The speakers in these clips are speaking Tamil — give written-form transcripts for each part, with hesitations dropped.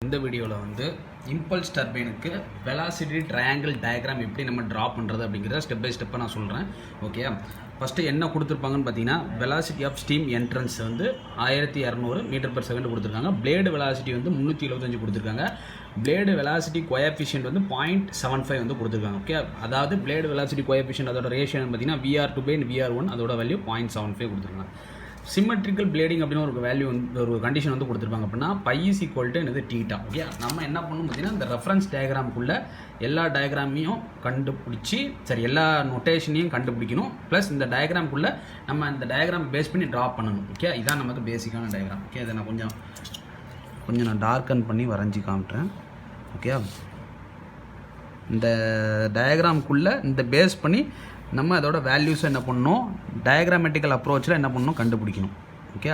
இந்த வீடியோவில் வந்து இம்பல்ஸ் டர்பைனுக்கு வெலாசிட்டி ட்ரையாங்கிள் டயக்ராம் எப்படி நம்ம ட்ரா பண்ணுறது அப்படிங்கிறத ஸ்டெப் பை ஸ்டெப்பாக நான் சொல்கிறேன். ஓகே, ஃபஸ்ட்டு என்ன கொடுத்துருப்பாங்கன்னு பார்த்தீங்கன்னா வெலாசிட்டி ஆஃப் ஸ்டீம் என்ட்ரன்ஸ் வந்து 1200 மீட்டர்/செகண்ட் கொடுத்துருக்காங்க. பிளேடு வெலாசிட்டி வந்து 375 கொடுத்துருக்காங்க. பிளேடு வெலாசிட்டி கோஎஃபிஷியன்ட் வந்து 0.75 வந்து கொடுத்துருக்காங்க. ஓகே, அதாவது பிளேடு வெலாசிட்டி கோஎஃபிஷியன்ட் அதோட ரேஷியோ பார்த்தீங்கன்னா VR2/VR1 அதோட வேல்யூ 0.75 கொடுத்துருக்காங்க. சிமெட்ரிக்கல் பிளேடிங் அப்படின்னு ஒரு வேல்யூ வந்து ஒரு கண்டிஷன் வந்து கொடுத்துருப்பாங்க. அப்படின்னா π = என்னது தீட்டா. ஓகே, நம்ம என்ன பண்ணணும் பார்த்தீங்கன்னா இந்த ரெஃபரன்ஸ் டயக்ராமுக்குள்ளே எல்லா டயக்ராமையும் கண்டுபிடிச்சி எல்லா நொட்டேஷனையும் கண்டுபிடிக்கணும். ப்ளஸ் இந்த டயக்ராமுக்குள்ளே நம்ம இந்த டயக்ராம் பேஸ் பண்ணி ட்ரா பண்ணணும். ஓகே, இதான் நமக்கு பேசிக்கான டயக்ராம். ஓகே, இதை நான் கொஞ்சம் நான் டார்க்கன் பண்ணி வரைஞ்சி காமிட்டேன். ஓகே, இந்த டயக்ராமுக்குள்ளே இந்த பேஸ் பண்ணி நம்ம அதோட வேல்யூஸை என்ன பண்ணணும், டயக்ராமேட்டிக்கல் அப்ரோச்சில் என்ன பண்ணணும், கண்டுபிடிக்கணும். ஓகே,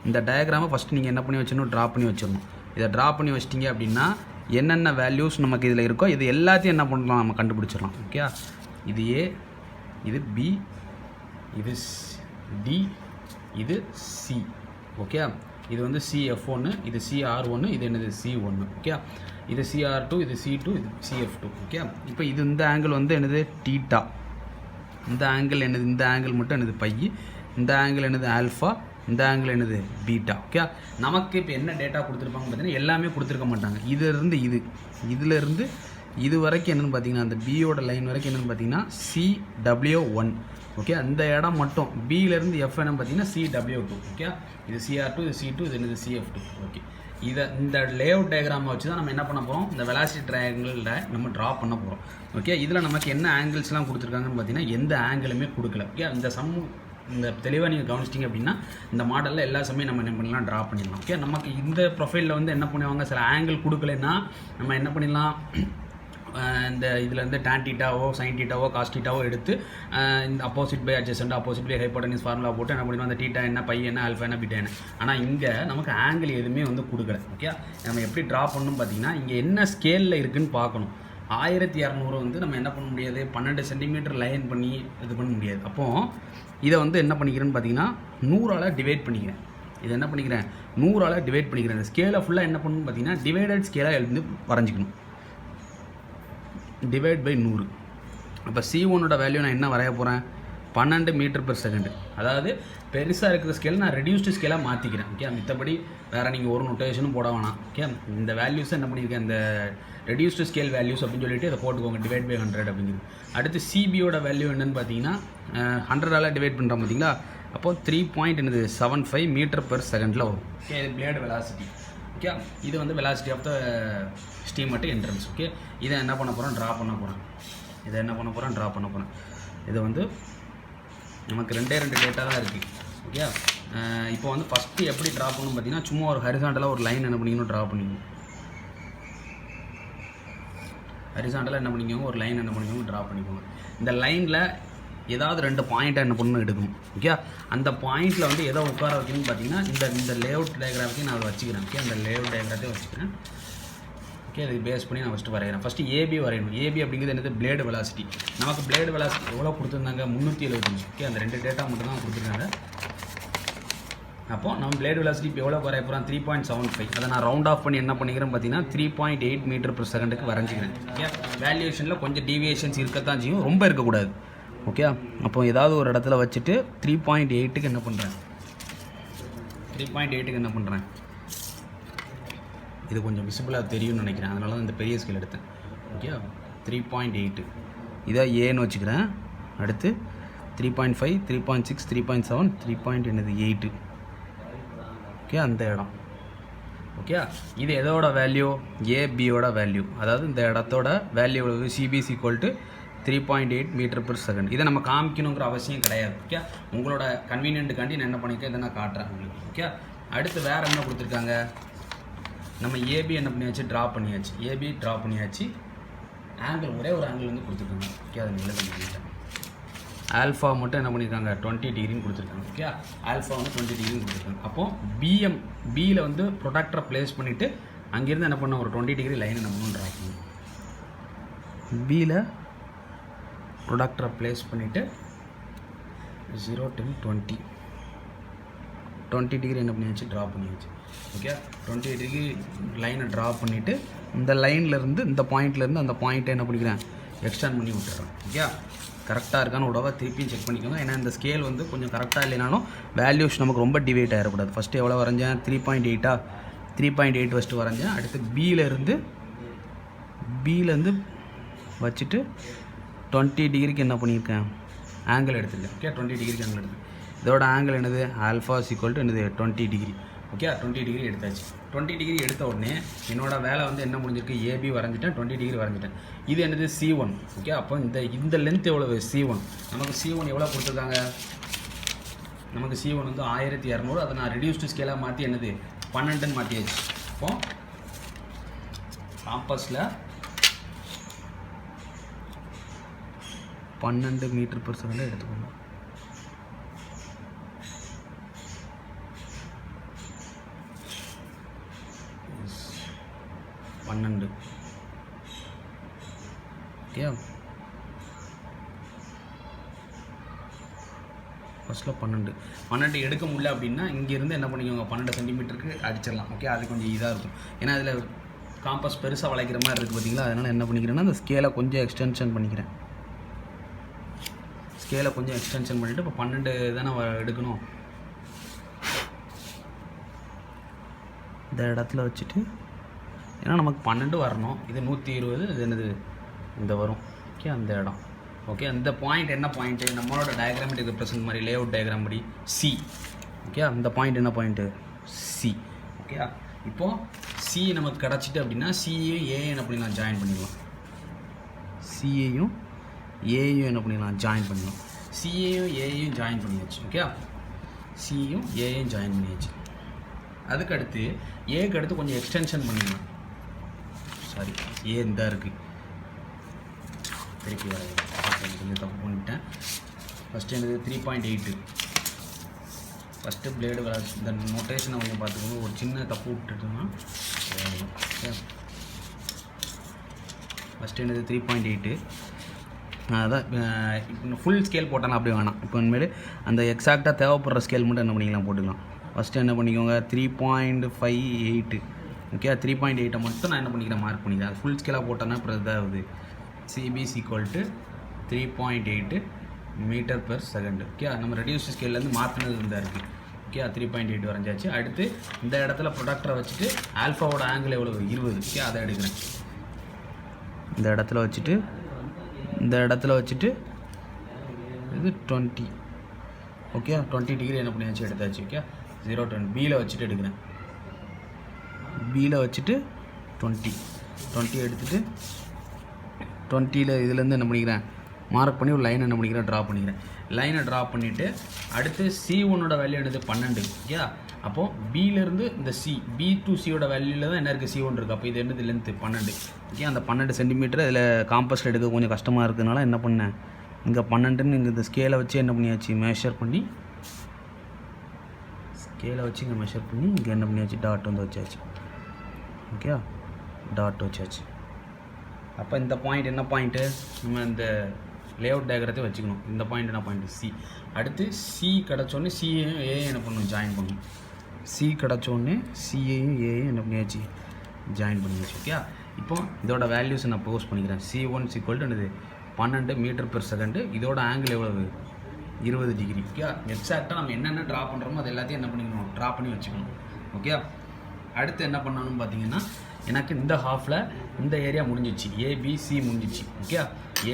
இந்த டயக்ராமை ஃபஸ்ட்டு நீங்கள் என்ன பண்ணி வச்சிடணும், ட்ரா பண்ணி வச்சிடணும். இதை ட்ரா பண்ணி வச்சிட்டிங்க அப்படின்னா என்னென்ன வேல்யூஸ் நமக்கு இதில் இருக்கோ இது எல்லாத்தையும் என்ன பண்ணலாம், நம்ம கண்டுபிடிச்சிடலாம். ஓகே, இது ஏ, இது பி, இது டி, இது சி. ஓகே, இது வந்து CF1, இது CR1, இது என்னது C1. ஓகே, இது CR2, இது C2, இது CF2. ஓகே, இப்போ இது இந்த ஆங்கிள் வந்து என்னது தீட்டா, இந்த ஆங்கிள் என்னது, இந்த ஆங்கிள் மட்டும் என்னது பை, இந்த ஆங்கிள் என்னது ஆல்ஃபா, இந்த ஆங்கிள் என்னது பீட்டா. ஓகே, நமக்கு இப்போ என்ன டேட்டா கொடுத்துருப்பாங்க பார்த்தீங்கன்னா எல்லாமே கொடுத்துருக்க மாட்டாங்க. இதிலிருந்து இது வரைக்கும் என்னென்னு பார்த்தீங்கன்னா அந்த பியோட லைன் வரைக்கும் என்னென்னு பார்த்தீங்கன்னா CW1. ஓகே, அந்த இடம் மட்டும் பியிலேருந்து எஃப் என்ன பார்த்தீங்கன்னா CW2. ஓகே, இது CR2, இது C2, இது என்னது CF2. ஓகே, இந்த லேஅவுட் டயக்ராமை வச்சு தான் நம்ம என்ன பண்ண போகிறோம், இந்த வெலாசிட்டி ட்ரையாங்கிளில் நம்ம ட்ரா பண்ண போகிறோம். ஓகே, இதில் நமக்கு என்ன ஆங்கிள்ஸ்லாம் கொடுத்துருக்காங்கன்னு பார்த்தீங்கன்னா எந்த ஆங்கிளுமே கொடுக்கல. ஓகே, இந்த தெளிவாக நீங்கள் கவனிச்சிட்டிங்க அப்படின்னா இந்த மாடலில் எல்லா சமயம் நம்ம என்ன பண்ணலாம், ட்ரா பண்ணிடலாம். ஓகே, நமக்கு இந்த ப்ரொஃபைலில் வந்து என்ன பண்ணுவாங்க, சில ஆங்கிள் கொடுக்கலன்னா நம்ம என்ன பண்ணிடலாம், இந்த இதில் இருந்து tan θவோ sin θவோ cos θவோ எடுத்து இந்த opposite by adjacent opposite by hypotenuse formula போட்டு என்ன பண்ணிடுவோம், அந்த θ என்ன, பை என்ன, ஆல்ஃபா என்ன, பீட்டா என்ன. ஆனால் இங்கே நமக்கு ஆங்கிள் எதுவுமே வந்து கொடுக்கல. ஓகே, நம்ம எப்படி ட்ரா பண்ணணும் பார்த்தீங்கன்னா இங்கே என்ன ஸ்கேலில் இருக்குதுன்னு பார்க்கணும். 1200 வந்து நம்ம என்ன பண்ண முடியாது, 12 சென்டிமீட்டர் லைன் பண்ணி இது பண்ண முடியாது. அப்போது இதை வந்து என்ன பண்ணிக்கிறேன்னு பார்த்தீங்கன்னா 100ஆல் டிவைட் பண்ணிக்கிறேன். இதை என்ன பண்ணிக்கிறேன், 100ஆல் டிவைட் பண்ணிக்கிறேன். இந்த ஸ்கேலை ஃபுல்லாக என்ன பண்ணணும்னு பார்த்தீங்கன்னா டிவைடட் ஸ்கேலாக எழுந்து வரைஞ்சிக்கணும். Divide by 100. அப்போ C1ஓட வேல்யூ நான் என்ன வரைய போகிறேன், 12 மீட்டர்/செகண்ட். அதாவது பெருசாக இருக்கிற ஸ்கேல் நான் ரெடியூஸ்டு ஸ்கேலாக மாற்றிக்கிறேன். ஓகே, மித்தபடி வேறு நீங்கள் ஒரு நோட்டேஷனும் போட வேணாம். ஓகே, இந்த வேல்யூஸை என்ன பண்ணியிருக்கேன், இந்த ரெடியூஸ்டு ஸ்கேல் வேல்யூஸ் அப்படின்னு சொல்லிட்டு அதை போட்டுக்கோங்க, டிவைட் பை 100 அப்படிங்கிறது. அடுத்து CBயோட வேல்யூ என்னென்னு பார்த்தீங்கன்னா 100ஆல் டிவைட் பண்ணுறோம் பார்த்தீங்களா, அப்போது 3.75 மீட்டர்/செகண்டில் வரும். ஓகே, இது பிளேடு வெலாசிட்டி. ஓகே, இது வந்து velocity of the steam at entrance. Okay, இதை என்ன பண்ண போகிறோம், ட்ரா பண்ண போகிறேன். இது வந்து நமக்கு 2 டேட்டா தான் இருக்குது. ஓகே, இப்போ வந்து ஃபஸ்ட்டு எப்படி ட்ரா பண்ணணும் பார்த்தீங்கன்னா சும்மா ஒரு ஹரிசாண்டலாக ஒரு லைன் என்ன பண்ணிக்கணும், ட்ரா பண்ணிக்கணும். ஹரிசாண்டலாக என்ன பண்ணிக்கோங்க, ஒரு லைன் என்ன பண்ணிக்கோங்க, ட்ரா பண்ணிக்கோங்க. இந்த லைனில் ஏதாவது 2 பாயிண்ட்டை என்ன பண்ணணும், எடுக்கணும். ஓகே, அந்த பாயிண்ட்டில் வந்து எதை உட்கார வைக்கணும்னு பார்த்தீங்கன்னா இந்த லேஅவுட் டயக்ராமுக்கு நான் அதை வச்சுக்கிறேன். ஓகே, அந்த லேஅவுட் டயக்ராத்தையும் வச்சுக்கிறேன். ஓகே, அதுக்கு பேஸ் பண்ணி நான் ஃபஸ்ட்டு வரைகிறேன். ஃபஸ்ட்டு ஏபி வரையணும். ஏபி அப்படிங்கிறது என்னது, பிளேடு வெலாசிட்டி. நமக்கு பிளேடு வெலாசிட்டி எவ்வளோ கொடுத்துருந்தாங்க, 375. ஓகே, அந்த 2 டேட்டா மட்டும் தான் கொடுத்துருக்காங்க. அப்போது நம்ம பிளேடு வெலாசிட்டி இப்போ எவ்வளோ வரைய போகிறோம், 3.75. அதை நான் ரவுண்ட் ஆஃப் பண்ணி என்ன பண்ணிக்கிறேன் பார்த்தீங்கன்னா 3.8 மீட்டர்/செகண்டுக்கு வரைஞ்சிக்கிறேன். ஓகே, வேல்யூஷனில் கொஞ்சம் டீவியேஷன்ஸ் இருக்கத்தான் செய்யும், ரொம்ப இருக்கக்கூடாது. ஓகே, அப்போ ஏதாவது ஒரு இடத்துல வச்சுட்டு 3.8க்கு என்ன பண்ணுறேன், இது கொஞ்சம் விசிபிளாக தெரியும்னு நினைக்கிறேன், அதனால தான் இந்த பெரிய ஸ்கேல் எடுத்தேன். ஓகே, 3.8 இதாக ஏன்னு வச்சுக்கிறேன். அடுத்து 3.5, 3.6, 3.7, 3.8. ஓகே, அந்த இடம். ஓகே, இது எதோட வேல்யூ, ஏபியோட வேல்யூ. அதாவது இந்த இடத்தோட வேல்யூ CB = 3.8 மீட்டர்/செகண்ட். இதை நம்ம காமிக்கணுங்கிற அவசியம் கிடையாது. ஓகே, உங்களோட கன்வீனியன்ட்டுக்காண்டி நான் என்ன பண்ணியிருக்கேன், இதை நான் காட்டுறேன் உங்களுக்கு. ஓகே, அடுத்து வேறு என்ன கொடுத்துருக்காங்க, நம்ம ஏபி என்ன பண்ணியாச்சு, ட்ரா பண்ணியாச்சு. ஆங்கிள் ஒரே ஒரு ஆங்கிள் வந்து கொடுத்துருக்காங்க. ஓகே, அதை நல்ல பண்ணிட்டேன். ஆல்ஃபா மட்டும் என்ன பண்ணியிருக்காங்க, 20 டிகிரின்னு கொடுத்துருக்காங்க. ஓகே, ஆல்ஃபா வந்து 20 டிகிரின்னு கொடுத்துருக்காங்க. அப்போது பியில் வந்து ப்ரொடக்டரை ப்ளேஸ் பண்ணிவிட்டு அங்கேருந்து என்ன பண்ண ஒரு 20 டிகிரி லைனை நம்ம ட்ரா பண்ணணும். பியில் ப்ரொடக்டரை ப்ளேஸ் பண்ணிவிட்டு 0, 10, 20 டிகிரி என்ன பண்ணியாச்சு, ட்ரா பண்ணியாச்சு. ஓகே 20 டிகிரி லைனை ட்ரா பண்ணிவிட்டு இந்த லைன்லேருந்து இந்த பாயிண்ட்லேருந்து அந்த பாயிண்ட்டை என்ன பண்ணிக்கிறேன் எக்ஸ்டெண்ட் பண்ணி விட்டுறேன். ஓகே கரெக்டாக இருக்கான்னு உடவா திருப்பியும் செக் பண்ணிக்கோங்க. ஏன்னா இந்த ஸ்கேல் வந்து கொஞ்சம் கரெக்டாக இல்லைனாலும் வேல்யூஸ் நமக்கு ரொம்ப டிவைட் ஆகிடக்கூடாது. ஃபஸ்ட்டு எவ்வளோ வரைஞ்சேன் 3.8 3.8 ஃபஸ்ட்டு வரைஞ்சேன். அடுத்து பியிலேருந்து வச்சுட்டு 20 டிகிரிக்கு என்ன பண்ணியிருக்கேன் ஆங்கிள் எடுத்துருக்கேன். ஓகே 20 டிகிரிக்கு ஆங்கிள் எடுத்து இதோட ஆங்கிள் என்னது ஆல்ஃபா = என்னது 20 டிகிரி. ஓகே 20 டிகிரி எடுத்தாச்சு. 20 டிகிரி எடுத்த உடனே என்னோடய வேலை வந்து என்ன முடிஞ்சிருக்கு ஏபி வரைஞ்சிட்டேன், 20 டிகிரி வரைஞ்சிட்டேன். இது என்னது C1. ஓகே அப்போ இந்த லென்த் எவ்வளவு C1 நமக்கு C1 எவ்வளோ கொடுத்துருக்காங்க, நமக்கு C1 வந்து 1200. அதை நான் ரெடியூஸ்டு ஸ்கேலாக மாற்றி என்னது 12ன்னு மாற்றியாச்சு. இப்போ காம்பஸில் 12 மீட்டர்/செகண்ட் எடுத்துக்கணும். ஓகே ஃபஸ்ட்டில் 12 எடுக்க முடியல அப்படின்னா இங்கேருந்து என்ன பண்ணிக்கோங்க 12 சென்டிமீட்டருக்கு அடிச்சிடலாம். ஓகே அது கொஞ்சம் இதாக இருக்கும். ஏன்னா அதில் காம்பஸ் பெருசாக வளைக்கிற மாதிரி இருக்குது பார்த்தீங்களா. அதனால் என்ன பண்ணிக்கிறேன்னா அந்த ஸ்கேலை கொஞ்சம் எக்ஸ்டென்ஷன் பண்ணிக்கிறேன். ஸ்கேலை கொஞ்சம் எக்ஸ்டென்ஷன் பண்ணிவிட்டு இப்போ 12 தானே எடுக்கணும். இந்த இடத்துல வச்சுட்டு ஏன்னா நமக்கு 12 வரணும். இது 120, இது என்னது இந்த வரும். ஓகே அந்த இடம். ஓகே அந்த பாயிண்ட் என்ன பாயிண்ட்டு நம்மளோட டயக்ராமேட்டிக் ரெப்ரசன்ட் மாதிரி லேஅவுட் டயக்ராம் மாதிரி சி. ஓகே அந்த பாயிண்ட் என்ன பாயிண்ட்டு சி. ஓகே இப்போது சி நமக்கு கிடச்சிட்டு அப்படின்னா சிஏயும் ஏயும் என்ன பண்ணிடலாம் ஜாயின் பண்ணிடலாம். சிஏயும் ஏயும் என்ன பண்ணிடலாம் ஜாயின் பண்ணிடலாம். சிஏயும் ஏயும் ஜாயின் பண்ணியாச்சு. ஓகே சியும் ஏயும் ஜாயின் பண்ணியாச்சு. அதுக்கடுத்து ஏக்கு அடுத்து கொஞ்சம் எக்ஸ்டென்ஷன் பண்ணிடலாம். சாரி ஏ இந்த இருக்குது திருப்பி வர கொஞ்சம் தப்பு பண்ணிட்டேன். ஃபஸ்ட்டு எனக்கு 3.8 ஃபஸ்ட்டு பிளேடு இந்த நோட்டேஷனை கொஞ்சம் பார்த்துக்கணும். ஒரு சின்ன தப்பு விட்டுட்டோம்னா ஃபஸ்ட்டு என்னது 3.8 அதான் இப்போ ஃபுல் ஸ்கேல் போட்டாலும் அப்படி வேணாம். இப்போ இனிமேல் அந்த எக்ஸாக்டாக தேவைப்படுற ஸ்கேல் மட்டும் என்ன பண்ணிக்கலாம் போட்டுக்கலாம். ஃபஸ்ட்டு என்ன பண்ணிக்கோங்க 3.58. ஓகே 3.8 மட்டும் நான் என்ன பண்ணிக்கிறேன் மார்க் பண்ணிக்கிறேன். அது ஃபுல் ஸ்கேலாக போட்டோன்னா அப்புறம் இதாகுது. CB = 3.8 மீட்டர்/செகண்ட். ஓகே நம்ம ரெடியூஸ்டு ஸ்கேல்லேருந்து மாற்றினது இருந்தால் இருக்குது. ஓகே 3.8 வரைஞ்சாச்சு. அடுத்து இந்த இடத்துல ப்ரொடக்டரை வச்சுட்டு ஆல்ஃபாவோட ஆங்கிள் எவ்வளோ 20. ஓகே அதை எடுக்கிறேன். இந்த இடத்துல வச்சுட்டு இது 20. ஓகே 20 டிகிரி என்ன பண்ணியாச்சு எடுத்தாச்சு. ஓகே 0.10 பியில் வச்சுட்டு எடுக்கிறேன். பியில் வச்சுட்டு 20 எடுத்துகிட்டு 20ல் இதுலேருந்து என்ன பண்ணிக்கிறேன் மார்க் பண்ணி ஒரு லைன் என்ன பண்ணிக்கிறேன் ட்ரா பண்ணிக்கிறேன். லைனை ட்ரா பண்ணிவிட்டு அடுத்து C1ஓட வேல்யூ என்னது 12. ஓகே அப்போது பியிலேருந்து இந்த B to Cயோட வேல்யூவில் தான் என்ன இருக்குது C1 இருக்குது. அப்போ இது என்னது லென்த்து 12. ஓகே அந்த 12 சென்டிமீட்டர் இதில் காம்பஸில் எடுக்க கொஞ்சம் கஷ்டமாக இருக்கிறதுனால என்ன பண்ணேன் இங்கே 12ன்னு இங்கே இந்த ஸ்கேலை வச்சு என்ன பண்ணியாச்சு மெஷர் பண்ணி இங்கே என்ன பண்ணியாச்சு டாட் வந்து வச்சாச்சு. ஓகே டாட் வச்சாச்சு. அப்போ இந்த பாயிண்ட் என்ன பாயிண்ட்டு நம்ம இந்த லேஅவுட் டயக்ராத்தை வச்சுக்கணும். இந்த பாயிண்ட் என்ன பாயிண்ட்டு சி. அடுத்து சி கிடச்சோடனே சிஏயும் ஏயும் என்ன பண்ணணும் ஜாயின் பண்ணணும். சி கிடச்சோடனே சிஏயும் ஏயும் என்ன பண்ணியாச்சு ஜாயின் பண்ணியாச்சு. ஓகே இப்போ இதோட வேல்யூஸ் நான் போஸ்ட் பண்ணிக்கிறேன். C1 = என்னது 12 மீட்டர்/செகண்ட். இதோட ஆங்கிள் எவ்வளவு 20 டிகிரி. ஓகே எக்ஸாக்டாக நம்ம என்னென்ன ட்ரா பண்ணுறோமோ அது எல்லாத்தையும் என்ன பண்ணிக்கணும் ட்ரா பண்ணி வச்சுக்கணும். ஓகே அடுத்து என்ன பண்ணணும்னு பார்த்தீங்கன்னா எனக்கு இந்த ஹாஃபில் இந்த ஏரியா முடிஞ்சிச்சு. ABC முடிஞ்சிச்சு. ஓகே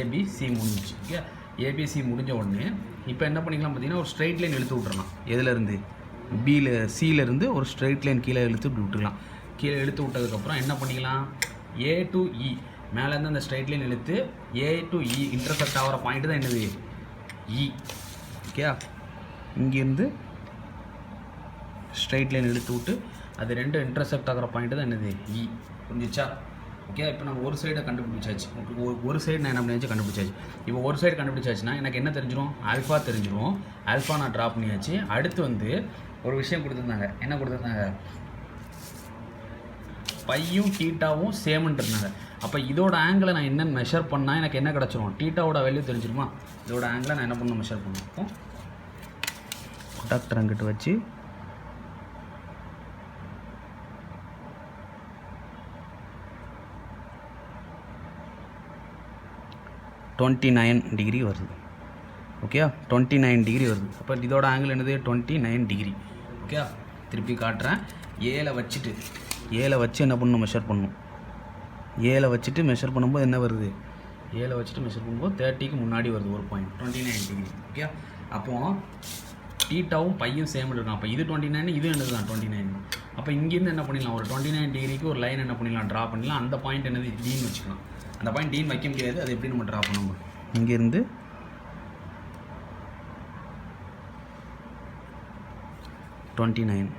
ABC முடிஞ்சிச்சு. ஓகே ABC முடிஞ்ச உடனே இப்போ என்ன பண்ணிக்கலாம் பார்த்தீங்கன்னா ஒரு ஸ்ட்ரைட் லைன் இழுத்து விட்டுறலாம். எதுலேருந்து Cலேருந்து ஒரு ஸ்ட்ரைட் லைன் கீழே இழுத்து விட்டுக்கலாம். கீழே இழுத்து விட்டதுக்கப்புறம் என்ன பண்ணிக்கலாம் A to E மேலேருந்து அந்த ஸ்ட்ரைட் லைன் இழுத்து A to E இன்டர்செக்ட் ஆகிற பாயிண்ட் தான் என்னது E. ஓகே இங்கேருந்து ஸ்ட்ரைட் லைன் இழுத்து விட்டு அது ரெண்டு இன்டர்செக்ட் ஆகிற பாயிண்ட் தான் என்னது E. புரிஞ்சிச்சா? ஓகே இப்போ நம்ம ஒரு சைடை கண்டுபிடிச்சாச்சு. ஒரு சைடு நான் என்ன பண்ணியாச்சு கண்டுபிடிச்சாச்சு. இப்போ ஒரு சைடு கண்டுபிடிச்சாச்சுன்னா எனக்கு என்ன தெரிஞ்சிடும் ஆல்ஃபா தெரிஞ்சிடும். ஆல்ஃபா நான் ட்ரா பண்ணியாச்சு. அடுத்து வந்து ஒரு விஷயம் கொடுத்துருந்தாங்க. என்ன கொடுத்துருந்தாங்க பையும் தீட்டாவும் சேம்னு இருந்தாங்க. அப்போ இதோட ஆங்கிளை நான் என்னென்னு மெஷர் பண்ணால் எனக்கு என்ன கிடச்சிரும் தீட்டாவோட வேல்யூ தெரிஞ்சிருமா. இதோட ஆங்கிளை நான் என்ன பண்ணணும் மெஷர் பண்ணணும். அப்போ டாக்டர் அங்கிட்டு வச்சு 29 டிகிரி வருது. ஓகே, 29 டிகிரி வருது. அப்போ இதோட ஆங்கிள் என்னது 29 டிகிரி. ஓகே, திருப்பி காட்டுறேன். ஏல வச்சு என்ன பண்ணணும், மெஷர் பண்ணணும். ஏல வச்சுட்டு மெஷர் பண்ணும்போது என்ன வருது, ஏல வச்சுட்டு மெஷர் பண்ணும்போது 30க்கு முன்னாடி வருது ஒரு பாயிண்ட், 29 டிகிரி. ஓகே, அப்போது டீட்டாவும் பையும் சேம் இருக்கும். அப்போ இது 29, இது என்னது தான் 29. அப்போ இங்கேருந்து என்ன பண்ணிடலாம், ஒரு 29 டிகிரிக்கு ஒரு லைன் என்ன பண்ணிடலாம், ட்ரா பண்ணிடலாம். அந்த பாயிண்ட் என்னது டீன்னு வச்சுக்கலாம். அந்த பாயிண்ட் டீன்னு வைக்க முடியாது, அது எப்படி நம்ம ட்ரா பண்ணணும், இங்கேருந்து 29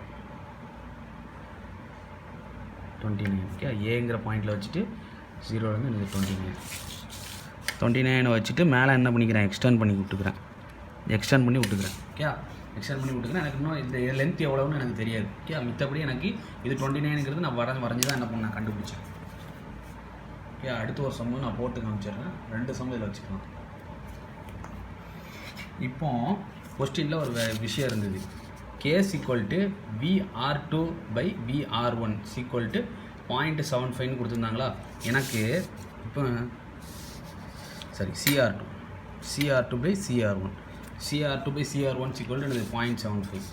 ஓகே, ஏங்கிற பாயிண்டில் வச்சுட்டு 0லேருந்து எனக்கு 29 வச்சுட்டு மேலே என்ன பண்ணிக்கிறேன், எக்ஸ்டெண்ட் பண்ணி விட்டுக்கிறேன். ஓகே, எக்ஸ்டெண்ட் பண்ணி விட்டுக்கிறேன். எனக்கு இன்னும் இந்த லென்த் எவ்வளோன்னு எனக்கு தெரியாது. ஓகே, மித்தபடி எனக்கு இது 29ங்கிறது நான் வரைஞ்சி தான் என்ன பண்ணேன், கண்டுபிடிச்சேன். ஓகே, அடுத்த ஒரு சம்மு நான் போட்டு காமிச்சிடுறேன். 2 சம்மு இதில் வச்சுக்கலாம். இப்போ கொஸ்டினில் ஒரு விஷயம் இருந்தது. Case equal to VR2 by VR1 equal to 0.75 கொடுத்துருந்தாங்களா. எனக்கு இப்போ CR2 by CR1 equal to எனக்கு 0.75.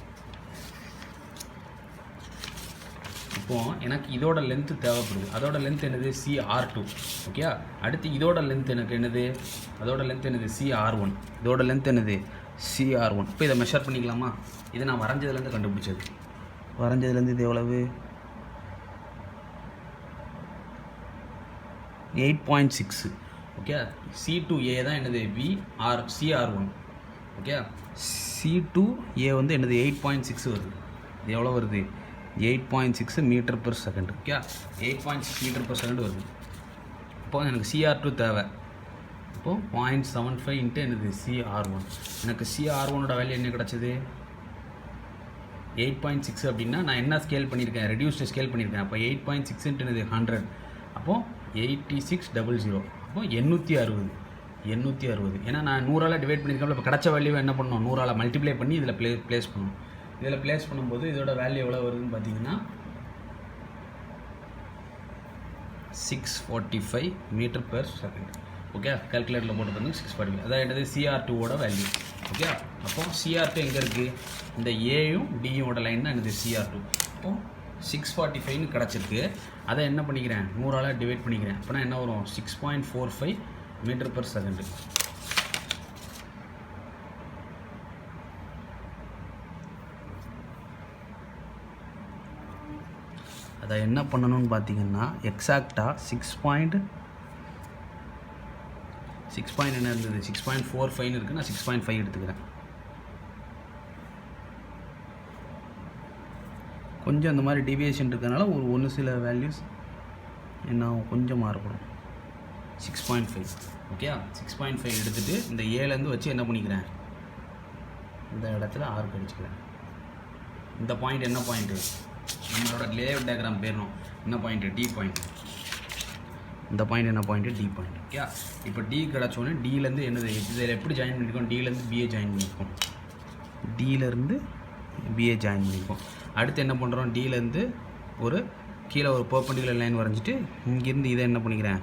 இப்போது எனக்கு இதோட லென்த்து தேவைப்படுது. அதோட லென்த் என்னது CR2. ஓகே, அடுத்து இதோட லென்த் எனக்கு என்னது, அதோட லென்த் என்னது CR1. இதோட லென்த் என்னது CR1. இப்போ இதை மெஷர் பண்ணிக்கலாமா. இதை நான் வரைஞ்சதுலேருந்து கண்டுபிடிச்சது. வரைஞ்சதுலேருந்து இது எவ்வளவு, 8.6. ஓகே, C2A தான் என்னது CR1. ஓகே, C2A வந்து என்னது 8.6 வருது. இது எவ்வளோ வருது, 8.6 மீட்டர்/செகண்ட். ஓகே, 8.6 மீட்டர்/செகண்ட் வருது. இப்போ எனக்கு CR2 தேவை. இப்போது 0.75 இன்ட்டு என்னது CR1. எனக்கு CR1ஓட வேல்யூ என்ன கிடச்சிது, 8.6. அப்படின்னா நான் என்ன ஸ்கேல் பண்ணியிருக்கேன், ரெடியூஸ்டு ஸ்கேல் பண்ணியிருக்கேன். அப்போ 8.6 இன்ட்டு என்னது 100. அப்போது 8600. அப்போது 860. ஏன்னா நான் 100ஆல் டிவைட் பண்ணியிருக்கேன். இப்போ கிடச்ச வேல்யூவை என்ன பண்ணணும், 100ஆல் மல்டிப்ளை பண்ணி இதில் ப்ளேஸ் பண்ணணும். இதில் ப்ளேஸ் பண்ணும்போது இதோட வேல்யூ எவ்வளோ வருதுன்னு பார்த்தீங்கன்னா 645 மீட்டர்/செகண்ட். ஓகே, கால்குலேட்டரில் போட்டு பாருங்க 645. அதான் என்னது CR2ஓட வேல்யூ. ஓகே, அப்போ CR2 எங்கே இருக்குது, இந்த ஏயும் டியோட லைன் தான் என்னது CR2. அப்போது 645 கிடச்சிருக்கு. அதை என்ன பண்ணிக்கிறேன், 100ஆல் டிவைட் பண்ணிக்கிறேன். அப்போனா என்ன வரும், 6.45 மீட்டர்/செகண்ட். அதை என்ன பண்ணணும்னு பார்த்தீங்கன்னா எக்ஸாக்டாக 6 என்ன இருந்தது, 6.45 இருக்குது. நான் 6.5 எடுத்துக்கிறேன். கொஞ்சம் அந்த மாதிரி டிவியேஷன் இருக்கிறதுனால ஒரு சில வேல்யூஸ் என்ன கொஞ்சம் மாறுபடும். 6.5. ஓகே, 6.5 எடுத்துகிட்டு இந்த ஏலேருந்து வச்சு என்ன பண்ணிக்கிறேன், இந்த இடத்துல ஆர்க் அடிச்சுக்கிறேன். இந்த பாயிண்ட் என்ன பாயிண்ட்டு, நம்மளோட லேஅவுட் டயக்ராம் பேரணும். என்ன பாயிண்ட்டு, டி பாயிண்ட். இந்த பாயிண்ட் என்ன பாயிண்ட்டு, டி பாயிண்ட். ஓகே, இப்போ டி கிடச்சோன்னே டிலேருந்து என்னது, இதில் எப்படி ஜாயின் பண்ணியிருக்கோம், டிலேருந்து பிஏ ஜாயின் பண்ணியிருக்கோம். அடுத்து என்ன பண்ணுறோம், டிலேருந்து ஒரு கீழே ஒரு பெர்பெண்டிகுலர் லைன் வரைஞ்சிட்டு இங்கேருந்து இதை என்ன பண்ணிக்கிறேன்,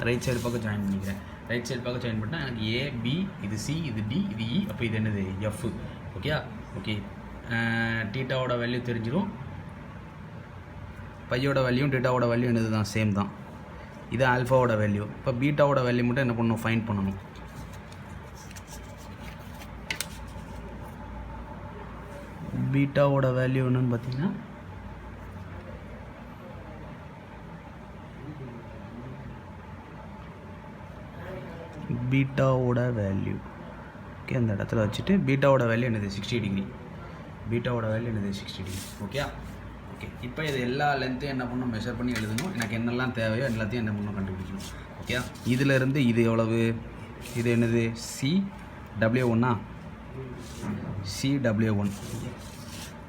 ரைட் சைடு பக்கம் ஜாயின் பண்ணிக்கிறேன். ரைட் சைடு பக்கம் ஜாயின் பண்ணால் எனக்கு ஏ, பி, இது சி, இது டி, இது இ. அப்போ இது என்னது எஃப். ஓகே, டீட்டாவோட வேல்யூ தெரிஞ்சிடும். பையோட வேல்யூ டீட்டாவோட வேல்யூ என்னது தான், சேம் தான். இது ஆல்ஃபாவோட வேல்யூ. இப்போ பீட்டாவோட வேல்யூ மட்டும் என்ன பண்ணணும், ஃபைண்ட் பண்ணணும். பீட்டாவோட வேல்யூ என்னன்னு பார்த்தீங்கன்னா பீட்டாவோட வேல்யூ ஓகே, அந்த இடத்துல வச்சுட்டு பீட்டாவோட வேல்யூ என்னது 60 டிகிரி. ஓகே, இப்போ இது எல்லா லென்த்தையும் என்ன பண்ணணும், மெஷர் பண்ணி எழுதணும். எனக்கு என்னெல்லாம் தேவையோ எல்லாத்தையும் என்ன பண்ணணும், கண்டுபிடிக்கணும். ஓகே, இதிலேருந்து இது எவ்வளவு, இது என்னது CW1.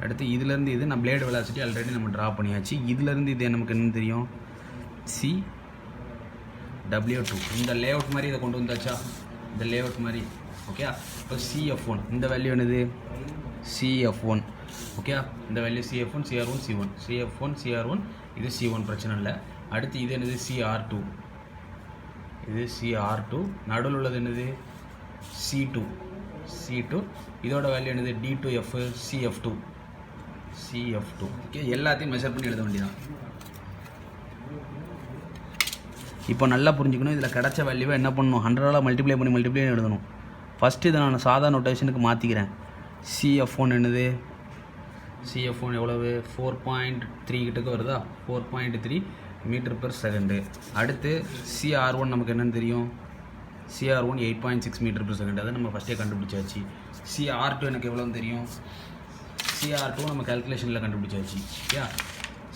அடுத்து இதிலேருந்து இது நான் பிளேடு வெலாசிட்டி ஆல்ரெடி நம்ம ட்ரா பண்ணியாச்சு. இதிலேருந்து இது நமக்கு என்னன்னு தெரியும், CW2. இந்த லேஅவுட் மாதிரி இதை கொண்டு வந்தாச்சா, இந்த லேஅவுட் மாதிரி. ஓகே, இப்போ CF1 இந்த வேல்யூ என்னது CF1. ஓகே, இந்த value CF1, CR1, C1. CF1, CR1 இது C1, பிரச்சனை இல்லை. அடுத்து இது என்னது CR2. இது CR2, நடுவில் உள்ளது என்னது C2, இதோட வேல்யூ என்னது D2F, CF2. ஓகே, எல்லாத்தையும் மெஷர் பண்ணி எழுத வேண்டியதான். இப்போ நல்லா புரிஞ்சுக்கணும், இதில் கிடச்ச வேல்யூவை என்ன பண்ணணும், 100ஆல் மல்டிப்ளை பண்ணி எழுதணும். ஃபஸ்ட்டு இதை நான் சாதா நோட்டேஷனுக்கு மாற்றிக்கிறேன். CF1 என்னது, CF1 எவ்வளவு 4.3 கிட்டக்கு வருதா, 4.3 m/s. அடுத்து CR1 நமக்கு என்னென்னு தெரியும், CR1 8.6 m/s. அதை நம்ம ஃபஸ்ட்டே கண்டுபிடிச்சாச்சு. CR2 எனக்கு எவ்வளோன்னு தெரியும், CR2 நம்ம கேல்குலேஷனில் கண்டுபிடிச்சாச்சு. ஓகே,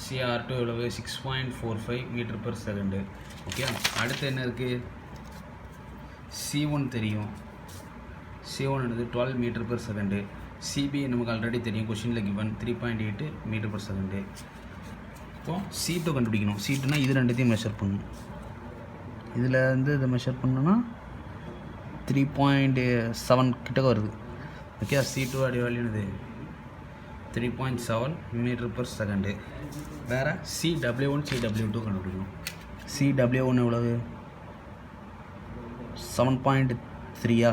CR2 எவ்வளவு 6.45 m/s. ஓகே, அடுத்து என்ன இருக்குது, C1 தெரியும், C1 என்னது 12 m/s. CB நமக்கு ஆல்ரெடி தெரியும், கொஷினில் கிவன் 3.8 m/s. இப்போ C2 கண்டுபிடிக்கணும். C2னா இது ரெண்டுத்தையும் மெஷர் பண்ணணும். இதில் வந்து இதை மெஷர் பண்ணோன்னா 3.7 கிட்டக்க வருது. ஓகே, C2 அடி வேல்யூ என்னது 3.7 m/s. வேறு CW1 CW2 கண்டுபிடிக்கணும். CW1 எவ்வளவு 7.3.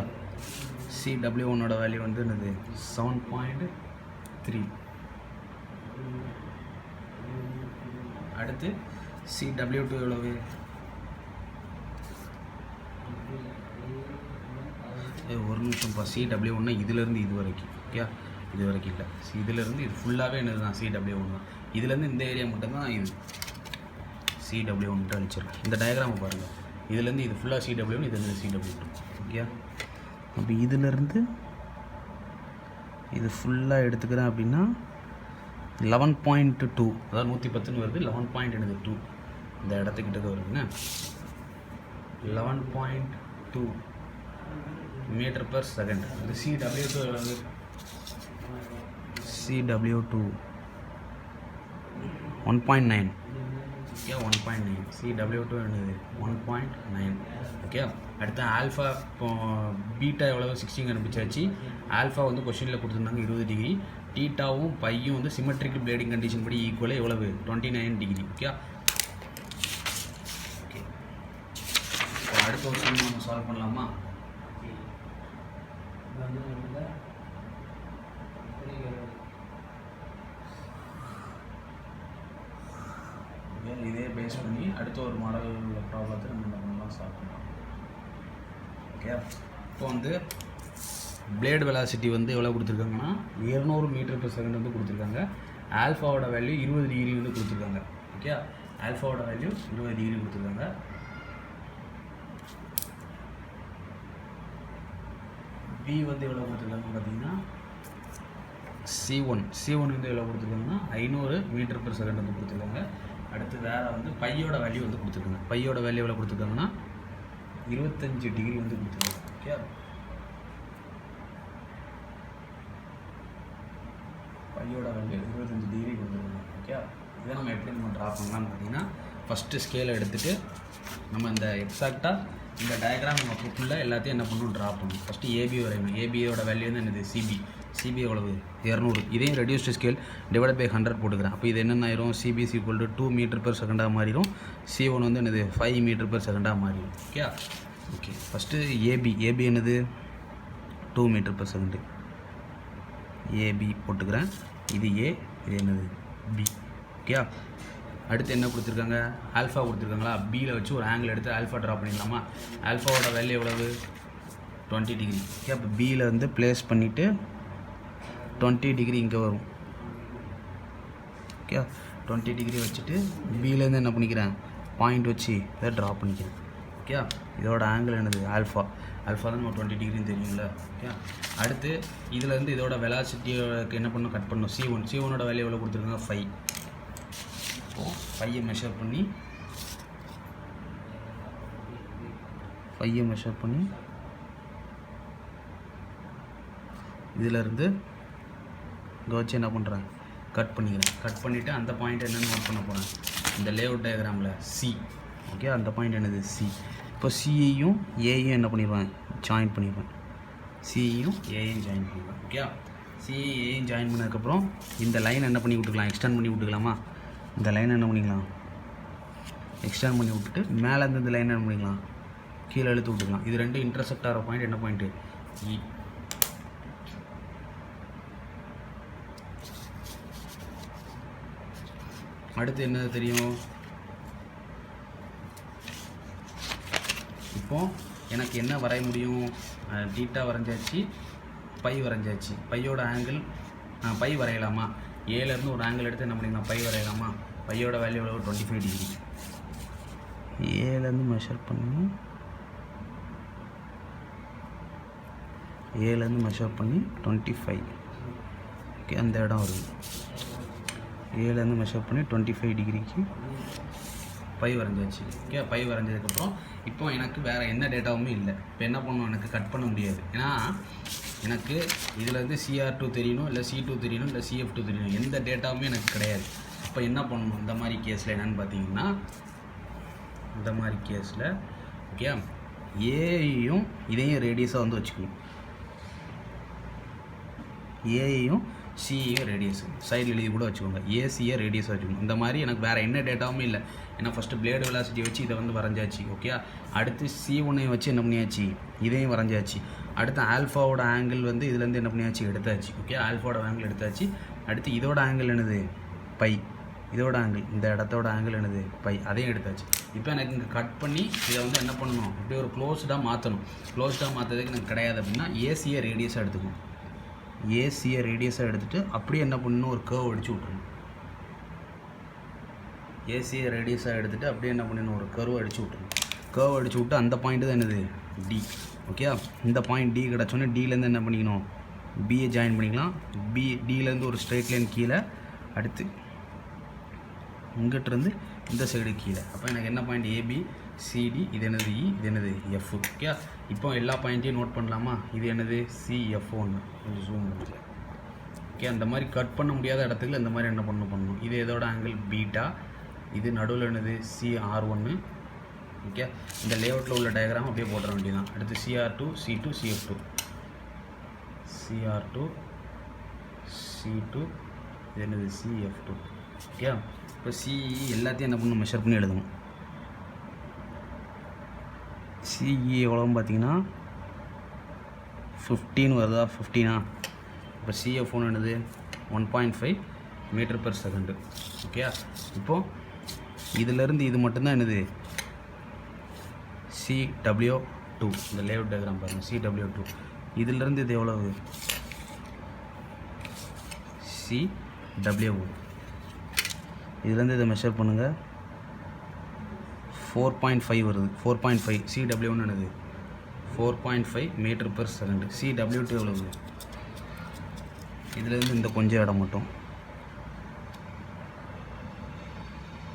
CW1ஓட வேல்யூ வந்து என்னது 7.3. அடுத்து CW2 எவ்வளவு, ஒரு நிமிஷம்ப்பா, CW1 இதிலேருந்து இது வரைக்கும். ஓகே, இது வரைக்கும் இல்லை, இதிலேருந்து இது ஃபுல்லாகவே என்னது தான் CW1 தான். இதுலேருந்து இந்த ஏரியா மட்டும்தான் இது CW1 அழிச்சிடலாம். இந்த டயக்ராமை பாருங்கள், இதுலேருந்து இது ஃபுல்லாக CW1, இதுலேருந்து CW2. ஓகே, அப்போ இதிலேருந்து இது ஃபுல்லாக எடுத்துக்கிறேன் அப்படின்னா 11.2, அதாவது 110 வருது. 11.2 இந்த இடத்துக்கிட்ட வருதுங்க. 11.2 m/s. இது CW2 எவ்வளவு, CW2 1.9. ஓகே, 1.9. CW2 என்னது 1.9. ஓகே, அடுத்து ஆல்ஃபா, பீட்டா எவ்வளவு 16 கண்டுபிடிச்சாச்சு. ஆல்ஃபா வந்து கொஷினில் கொடுத்துருந்தாங்க 20 டிகிரி. டீட்டாவும் பையும் வந்து சிமெட்ரிக்கல் பிளேடிங் கண்டிஷன் படி ஈக்குவலாக எவ்வளவு 29 டிகிரி. ஓகே, ஓகே, இப்போ அடுத்த ஒரு சம் நம்ம சால்வ் பண்ணலாமா. இதே பேஸ் பண்ணி அடுத்த ஒரு மாடல் ப்ராப்ளத்தை நம்ம என்ன பண்ணலாம், சால்வ் பண்ணலாம். ஓகே, இப்போ வந்து பிளேடு வெலாசிட்டி வந்து எவ்வளோ கொடுத்துருக்காங்கன்னா 200 m/s வந்து கொடுத்துருக்காங்க. ஆல்ஃபாவோட வேல்யூ 20 டிகிரி வந்து கொடுத்துருக்காங்க. ஓகே, ஆல்ஃபாவோட வேல்யூ 20 டிகிரி கொடுத்துருக்காங்க. பி வந்து எவ்வளோ கொடுத்துருக்காங்க பார்த்தீங்கன்னா C1 வந்து எவ்வளோ கொடுத்துருக்காங்கன்னா 500 m/s வந்து கொடுத்துருக்காங்க. அடுத்து வேறு வந்து பையோட வேல்யூ வந்து கொடுத்துருக்காங்க. பையோட வேல்யூ எவ்வளோ கொடுத்துருக்காங்கன்னா 25 டிகிரி வந்து கொடுத்துருக்காங்க. ஓகே, பையோட வேல்யூ 25 டிகிரி கொடுத்துருக்காங்க. ஓகே, இதை நம்ம எப்படி நம்ம ட்ரா பண்ணலாம்னு பார்த்தீங்கன்னா, ஃபஸ்ட்டு ஸ்கேலை எடுத்துகிட்டு நம்ம இந்த எக்ஸாக்டாக இந்த டயக்ராம் நம்ம ஃபுல்லாக எல்லாத்தையும் என்ன பண்ணணும், ட்ரா பண்ணணும். ஃபஸ்ட்டு ஏபி வரையணும். ஏபியோட வேல்யூ வந்து என்னது சிபி எவ்வளவு 200. இதையும் ரெடியூஸ்டு ஸ்கேல் டிவைட் பை 100 போட்டுக்கிறேன். அப்போ இது என்னென்ன ஆயிரும், CBC = 2 m/s மாறிடும். C1 வந்து என்னது 5 m/s மாறிடும். ஓகே, ஃபஸ்ட்டு ஏபி என்னது 2 m/s. ஏபி போட்டுக்கிறேன். இது ஏ, இது என்னது பி. ஓகே, அடுத்து என்ன கொடுத்துருக்காங்க, ஆல்ஃபா கொடுத்துருக்காங்களா. பியில் வச்சு ஒரு ஆங்கிள் எடுத்து ஆல்ஃபா ட்ரா பண்ணிடலாமா. ஆல்ஃபாவோட வேல்யூ எவ்வளவு 20 டிகிரி. ஓகே, அப்போ பியில் வந்து ப்ளேஸ் பண்ணிவிட்டு 20 டிகிரி இங்கே வரும். ஓகே, 20 டிகிரி வச்சுட்டு பியிலேருந்து என்ன பண்ணிக்கிறேன், பாயிண்ட் வச்சு இதை ட்ரா பண்ணிக்கிறேன். ஓகே, இதோட ஆங்கிள் என்னது ஆல்ஃபா தான் நம்ம 20 டிகிரின்னு தெரியுங்களா. ஓகே, அடுத்து இதிலேருந்து இதோட வெலாசிட்டியோட என்ன பண்ணணும், கட் பண்ணணும். C1ஓட வேல்யூ எவ்வளோ கொடுத்துருக்காங்க 5. இப்போது 5 மெஷர் பண்ணி இதிலேருந்து இங்கே வச்சு என்ன பண்ணுறேன், கட் பண்ணிக்கிறேன். கட் பண்ணிவிட்டு அந்த பாயிண்ட் என்னென்னு நோட் பண்ண போகிறேன், இந்த லேஅவுட் டயக்ராமில் C. ஓகே, அந்த பாயிண்ட் என்னது C. இப்போ சியையும் ஏயும் என்ன பண்ணிடுவேன், ஜாயின் பண்ணிடுவேன். சியையும் ஏயும் ஜாயின் பண்ணிடுவேன். ஓகே, சியையும் ஏயும் ஜாயின் பண்ணதுக்கப்புறம் இந்த லைன் என்ன பண்ணி விட்டுக்கலாம், எக்ஸ்டெண்ட் பண்ணி விட்டுக்கலாமா. இந்த லைன் என்ன பண்ணிக்கலாம், எக்ஸ்டெண்ட் பண்ணி விட்டுட்டு மேலேருந்து இந்த லைன் என்ன பண்ணிக்கலாம், கீழே இழுத்து விட்டுக்கலாம். இது ரெண்டு இன்டர்செக்ட் ஆகிற பாயிண்ட் என்ன பாயிண்ட்டு? இ. அடுத்து என்ன தெரியும்? இப்போ எனக்கு என்ன வரைய முடியும்? டீட்டா வரைஞ்சாச்சு, பை வரைஞ்சாச்சு. பையோட ஆங்கிள் பை வரையலாமா? ஏலேருந்து ஒரு ஆங்கிள் எடுத்து என்ன பண்ணிக்கலாம்? பை வரையலாமா? பையோட வேல்யூ எவ்வளோ? 25 டிகிரி. ஏலேருந்து மெஷர் பண்ணி 25. ஓகே, அந்த இடம் வருது. ஏலேருந்து மெஷர் பண்ணி 25 டிகிரிக்கு பை வரைஞ்சாச்சு. ஓகே, பை வரைஞ்சதுக்கப்புறம் இப்போ எனக்கு வேறு எந்த டேட்டாவுமே இல்லை. இப்போ என்ன பண்ணணும்? எனக்கு கட் பண்ண முடியாது. ஏன்னா எனக்கு இதிலேருந்து CR2 தெரியணும், இல்லை C2 தெரியணும், இல்லை CF2 தெரியணும். எந்த டேட்டாவுமே எனக்கு கிடையாது. அப்போ என்ன பண்ணணும்? இந்த மாதிரி கேஸில் என்னென்னு பார்த்தீங்கன்னா, இந்த மாதிரி கேஸில் ஓகே ஏயையும் இதையும் ரேடியஸாக வந்து வச்சுக்கணும். ஏயையும் சியையும் ரேடியஸ் சைடில் எழுதி கூட வச்சுக்கோங்க. ஏசியை ரேடியஸாக வச்சுக்கணும். இந்த மாதிரி எனக்கு வேறு என்ன டேட்டாவுமே இல்லை. ஏன்னா ஃபஸ்ட்டு பிளேடு வெலாசிட்டி வச்சு இதை வந்து வரைஞ்சாச்சு. ஓகே, அடுத்து C1ஐயும் வச்சு என்ன பண்ணியாச்சு? இதையும் வரைஞ்சாச்சு. அடுத்து ஆல்ஃபாவோட ஆங்கிள் வந்து இதுலேருந்து என்ன பண்ணியாச்சு? எடுத்தாச்சு. ஓகே, ஆல்ஃபாவோட ஆங்கிள் எடுத்தாச்சு. அடுத்து இதோட ஆங்கிள் என்னது? பை. இதோட ஆங்கிள், இந்த இடத்தோட ஆங்கிள் என்னது? பை. அதையும் எடுத்தாச்சு. இப்போ எனக்கு இங்கே கட் பண்ணி இதை வந்து என்ன பண்ணணும்? இப்படி ஒரு க்ளோஸ்டாக மாற்றணும். க்ளோஸ்டாக மாற்றுறதுக்கு எனக்கு கிடையாது அப்படின்னா ஏசியை ரேடியஸாக எடுத்துக்கணும். ஏசியை ரேடியஸாக எடுத்துகிட்டு அப்படியே என்ன பண்ணணும்? ஒரு கர்வ் அடிச்சு விட்றணும். ஏசியை ரேடியஸாக எடுத்துகிட்டு அப்படியே என்ன பண்ணணும்? ஒரு கர்வ் அடிச்சு விட்றணும். கர்வ் அடிச்சு விட்டு அந்த பாயிண்ட்டு தான் என்னது? டி. ஓகே, இந்த பாயிண்ட் டி கிடச்சோன்னே டிலேருந்து என்ன பண்ணிக்கணும்? பியை ஜாயின் பண்ணிக்கலாம். டிலேருந்து ஒரு ஸ்ட்ரெயிட் லைன் கீழே, அடுத்து இங்கிட்டிருந்து இந்த சைடு கீழே. அப்போ எனக்கு என்ன பாயிண்ட்? AB CD. இது என்னது? இ. இது என்னது? எஃப். ஓகே, இப்போ எல்லா பாயிண்ட்டையும் நோட் பண்ணலாமா? இது என்னது? CF1. கொஞ்சம் ஜூம் பண்ணல. ஓகே, அந்த மாதிரி கட் பண்ண முடியாத இடத்துக்கு இந்த மாதிரி என்ன பண்ணணும்? இது எதோட ஆங்கிள்? பீட்டா. இது நடுவில் என்னது? CR1. ஓகே, இந்த லேஅவுட்டில் உள்ள டயக்ராம் அப்படியே போட்டுற வேண்டியதான். அடுத்து CR2, C2, CF2. CR2, C2, இது என்னது? CF2. ஓகே, இப்போ CE எல்லாத்தையும் என்ன பண்ணணும்? மெஷர் பண்ணி எழுதணும். CE எவ்வளோன்னு பார்த்தீங்கன்னா 15 வருதா? 15ஆ? இப்போ CF1 என்னது? 1.5 மீட்டர்/செகண்டு. ஓகே, இப்போது இதிலேருந்து இது மட்டும்தான் என்னது? CW2. இந்த லேஅவுட் டயக்ராம் பாருங்கள். CW2. இதிலேருந்து இது எவ்வளவு? CW1. இதுலேருந்து இதை மெஷர் பண்ணுங்கள். 4.5 வருது. 4.5. CW1 என்னது? 4.5 மீட்டர்/செகண்டு. CW2 எவ்வளவு? இதுலேருந்து இந்த கொஞ்சம் இடம் மட்டும்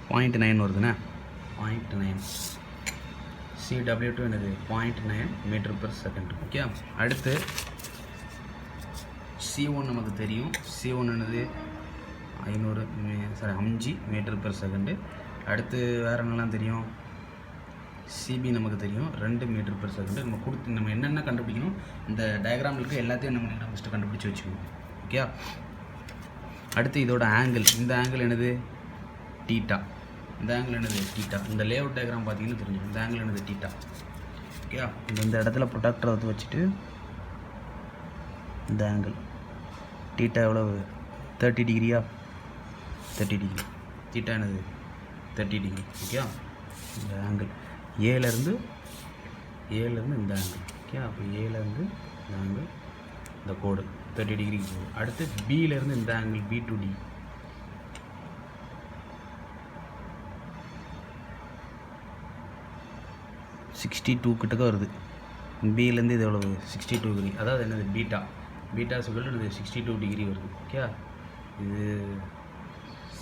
0.9 வருதுண்ணே. 0.9. CW2 என்னது? 0.9 மீட்டர்/செகண்ட். ஓகே, அடுத்து C1 நமக்கு தெரியும். C1 என்னது? 5 மீட்டர்/செகண்டு. அடுத்து வேறு என்னெல்லாம் தெரியும்? CB நமக்கு தெரியும் 2 மீட்டர்/செகண்டு. நம்ம என்னென்ன கண்டுபிடிக்கணும்? இந்த டயக்ராம் இருக்க எல்லாத்தையும் என்ன பண்ணிக்கலாம்? ஃபஸ்ட்டு கண்டுபிடிச்சி வச்சுக்கணும். ஓகே, அடுத்து இதோட ஆங்கிள். இந்த ஆங்கிள் என்னது? டீட்டா. இந்த ஆங்கிள் என்னது? டீட்டா. இந்த லேஅவுட் டயக்ராம் பார்த்தீங்கன்னா தெரியும். இந்த ஆங்கிள் என்னது? டீட்டா. ஓகே, இந்த இடத்துல ப்ரொடக்டரை வந்து வச்சுட்டு இந்த ஆங்கிள் டீட்டா எவ்வளவு? 30 டிகிரியா? 30 டிகிரி. டீட்டா என்னது? 30 டிகிரி. ஓகே, இந்த ஆங்கிள் ஏலேருந்து இந்த ஆங்கிள். ஓகே, அப்போ ஏலேருந்து இந்த ஆங்கிள், இந்த கோடு 30 டிகிரிக்கு போகுது. அடுத்து பியிலேருந்து இந்த ஆங்கிள் B to D. கிட்டக்க வருது. பியிலேருந்து இது எவ்வளவு? 62 டிகிரி. அதாவது என்னது? பீட்டா சொல்லிட்டு என்னது? 62 டிகிரி வருது. ஓகே, இது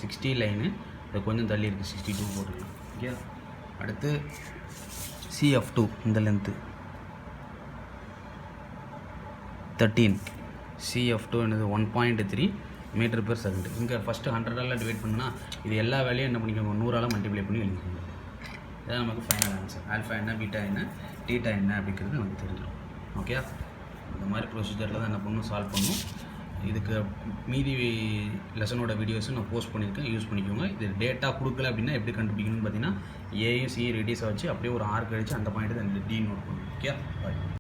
60 லைனு. இது கொஞ்சம் தள்ளி இருக்குது. 62 போட்டுக்கலாம். ஓகே, அடுத்து CF2 இந்த லென்த்து 13. CF2 என்னது? 1.3 மீட்டர்/செகண்ட். இங்கே ஃபஸ்ட்டு 100ஆல் டிவைட் பண்ணால் இது எல்லா வேலையும் என்ன பண்ணிக்கோங்க? 100ஆல் மல்டிப்ளை பண்ணி எழுதிக்கோங்க. இதான் நமக்கு ஃபைனல் ஆன்சர். ஆல்ஃபா என்ன, பீட்டா என்ன, டீட்டா என்ன அப்படிங்கிறது நமக்கு தெரிஞ்சிடும். ஓகே, இந்த மாதிரி ப்ரொசீஜரில் தான் என்ன பண்ணணும்? சால்வ் பண்ணணும். இதுக்கு மீதி லெசனோட வீடியோஸும் நான் போஸ்ட் பண்ணியிருக்கேன், யூஸ் பண்ணிக்கோங்க. இது டேட்டா கொடுக்கல அப்படின்னா எப்படி கண்டுபிடிக்கணும்னு பார்த்தீங்கன்னா ஏயும் சியும் ரெடியூஸாக வச்சு அப்படியே ஒரு ஆர்க் அடிச்சு அந்த பாயிண்ட் தான் D நோட் பண்ணுங்க. ஓகே, பாய்.